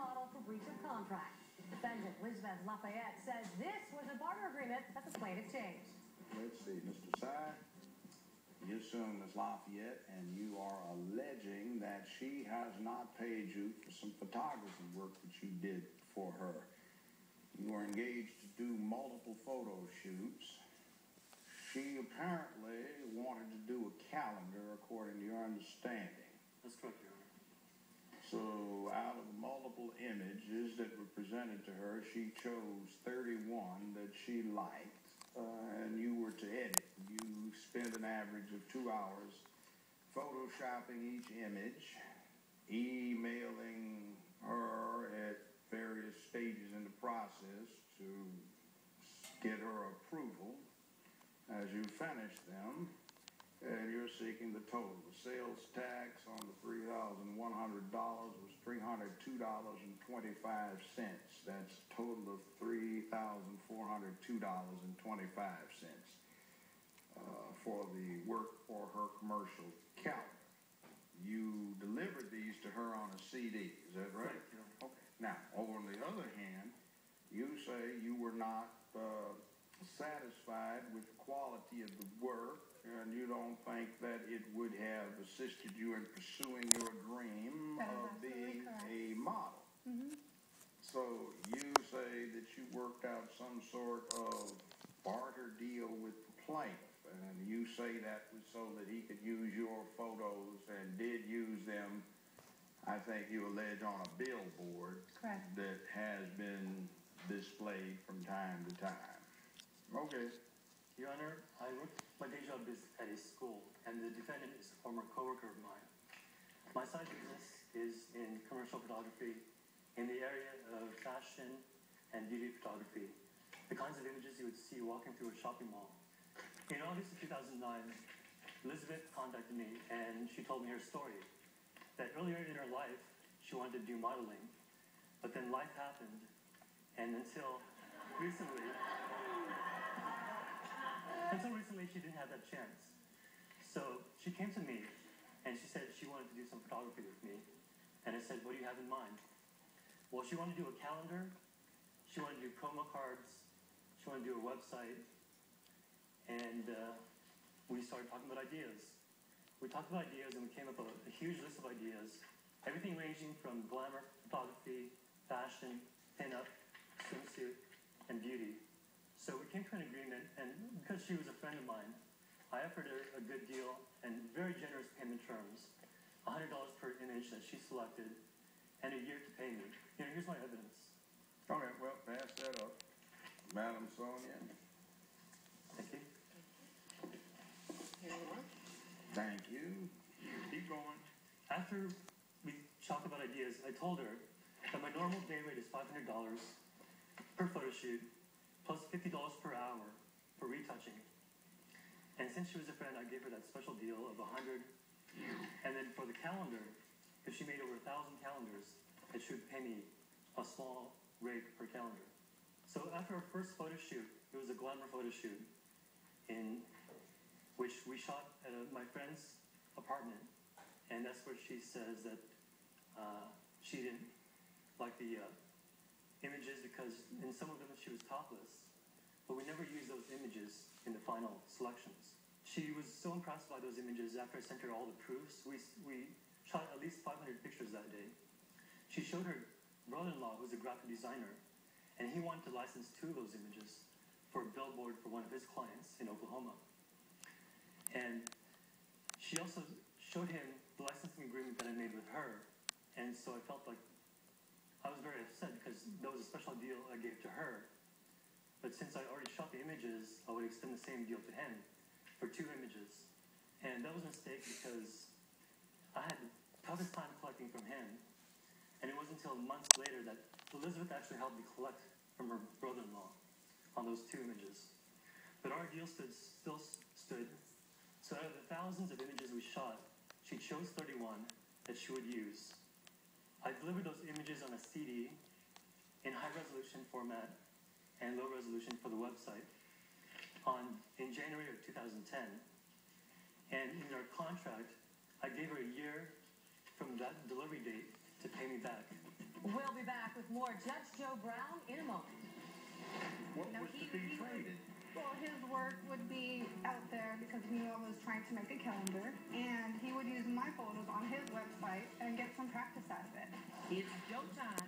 model for breach of contract. Defendant Elizabeth Lafayette says this was a barter agreement that the plaintiff changed. Let's see, Mr. Tsai, you're suing Ms. Lafayette, and you are alleging that she has not paid you for some photography work that you did for her. You were engaged to do multiple photo shoots. She apparently wanted to do a calendar, according to your understanding. That's correct, Your Honor. So, out of multiple images that were presented to her, she chose 31 that she liked, and you were to edit. You spent an average of 2 hours photoshopping each image, emailing her at various stages in the process to get her approval. As you finish them, and you're seeking the total. The sales tax on the $3,100 was $302.25. That's a total of $3,402.25 for the work for her commercial calendar. You delivered these to her on a CD, is that right? Right. Okay. Now, on the other hand, you say you were not satisfied with the quality of the work, and you don't think that it would have assisted you in pursuing your dream of being a model. Mm-hmm. So you say that you worked out some sort of barter deal with the plaintiff, and you say that was so that he could use your photos and did use them, I think you allege, on a billboard. Correct. That has been displayed from time to time. Okay. Your Honor, my day job is at a school, and the defendant is a former coworker of mine. My side business is in commercial photography in the area of fashion and beauty photography, the kinds of images you would see walking through a shopping mall. In August of 2009, Elizabeth contacted me, and she told me her story, that earlier in her life, she wanted to do modeling, but then life happened, and until recently, she didn't have that chance. So she came to me, and she said she wanted to do some photography with me. And I said, what do you have in mind? Well, she wanted to do a calendar, she wanted to do promo cards, she wanted to do a website, and we started talking about ideas. We talked about ideas, and we came up with a huge list of ideas, everything ranging from glamour photography, fashion, pin-up, swimsuit, and beauty. So we came to an agreement, and because she was a friend of mine, I offered her a good deal and very generous payment terms, $100 per image that she selected, and a year to pay me. You know, here's my evidence. Okay, well, pass that up. Madam Sonia. Thank you. Thank you. Keep going. After we talked about ideas, I told her that my normal day rate is $500 per photo shoot, plus $50 per hour for retouching. And since she was a friend, I gave her that special deal of $100. And then for the calendar, if she made over 1,000 calendars, it should pay me a small rate per calendar. So after our first photo shoot, it was a glamour photo shoot in which we shot at my friend's apartment. And that's where she says that she didn't like the images because in some of them she was topless, but we never used those images in the final selections. She was so impressed by those images after I sent her all the proofs. We shot at least 500 pictures that day. She showed her brother-in-law, who's a graphic designer, and he wanted to license 2 of those images for a billboard for one of his clients in Oklahoma. And she also showed him the licensing agreement that I made with her, and so I felt like I was very upset because that was a special deal I gave to her. But since I already shot the images, I would extend the same deal to him for 2 images. And that was a mistake because I had the toughest time collecting from him. And it wasn't until months later that Elizabeth actually helped me collect from her brother-in-law on those 2 images. But our deal still stood. So out of the thousands of images we shot, she chose 31 that she would use. I delivered those images on a CD in high-resolution format and low-resolution for the website in January of 2010. And in our contract, I gave her a year from that delivery date to pay me back. We'll be back. more Judge Joe Brown in a moment. What was to be traded? Well, his work would be out there because he knew I was trying to make a calendar, and he would use my photos on his website and get some practice out of it. It's go time.